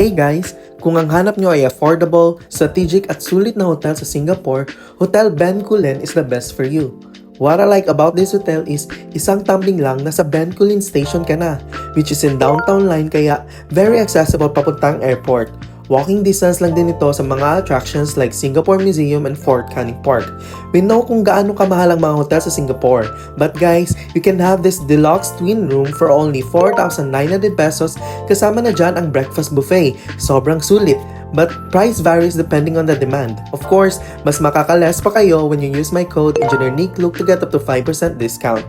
Hey guys! Kung ang hanap nyo ay affordable, strategic at sulit na hotel sa Singapore, Hotel Bencoolen is the best for you. What I like about this hotel is isang tumbling lang nasa Bencoolen Station ka na, which is in downtown line kaya very accessible papuntang airport. Walking distance lang din ito sa mga attractions like Singapore Museum and Fort Canning Park. We know kung gaano kamahal ang mga hotel sa Singapore, but guys, you can have this deluxe twin room for only 4,900 pesos kasama na dyan ang breakfast buffet. Sobrang sulit, but price varies depending on the demand. Of course, mas makaka-less pa kayo when you use my code EngineerNickLuke to get up to 5% discount.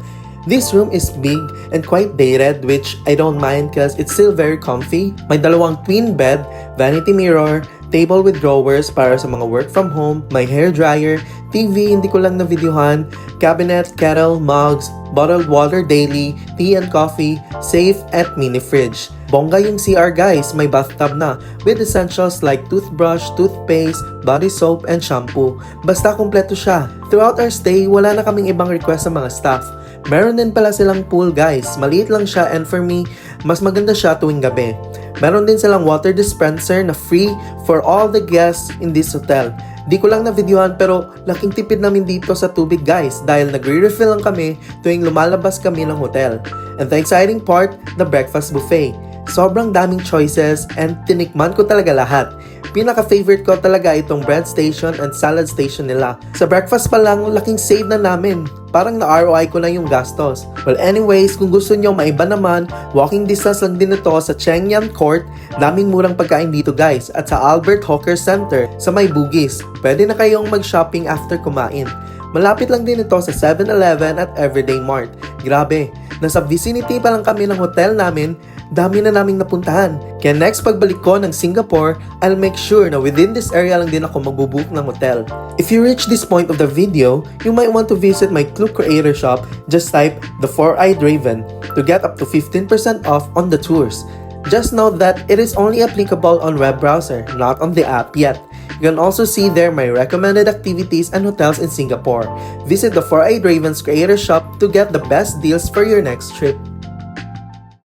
This room is big and quite dated, which I don't mind cause it's still very comfy. May dalawang twin bed, vanity mirror, table with drawers para sa mga work from home, may hair dryer, TV hindi ko lang na videohan, cabinet, kettle, mugs, bottled water daily, tea and coffee, safe at mini fridge. Bongga yung CR guys, may bathtub na with essentials like toothbrush, toothpaste, body soap, and shampoo. Basta kumpleto siya. Throughout our stay, wala na kaming ibang request sa mga staff. Meron din pala silang pool guys, maliit lang siya and for me, mas maganda siya tuwing gabi. Meron din silang water dispenser na free for all the guests in this hotel. Di ko lang na videohan pero laking tipid namin dito sa tubig guys dahil nagre-refill lang kami tuwing lumalabas kami ng hotel. And the exciting part, the breakfast buffet. Sobrang daming choices and tinikman ko talaga lahat. Pinaka-favorite ko talaga itong bread station and salad station nila. Sa breakfast pa lang, laking save na namin. Parang na-ROI ko na yung gastos. Well anyways, kung gusto nyo maiba naman, walking distance lang din ito sa Cheng Yan Court. Daming murang pagkain dito guys. At sa Albert Hawker Center sa may Bugis. Pwede na kayong mag-shopping after kumain. Malapit lang din ito sa 7-Eleven at Everyday Mart. Grabe, nasa vicinity pa lang kami ng hotel namin, dami na naming napuntahan. Kaya next pagbalik ko ng Singapore, I'll make sure na within this area lang din ako magbubook ng hotel. If you reach this point of the video, you might want to visit my Klook Creator Shop. Just type The Four-Eyed Raven to get up to 15% off on the tours. Just note that it is only applicable on web browser, not on the app yet. You can also see there my recommended activities and hotels in Singapore. Visit the Four-Eyed Raven's Creator Shop to get the best deals for your next trip.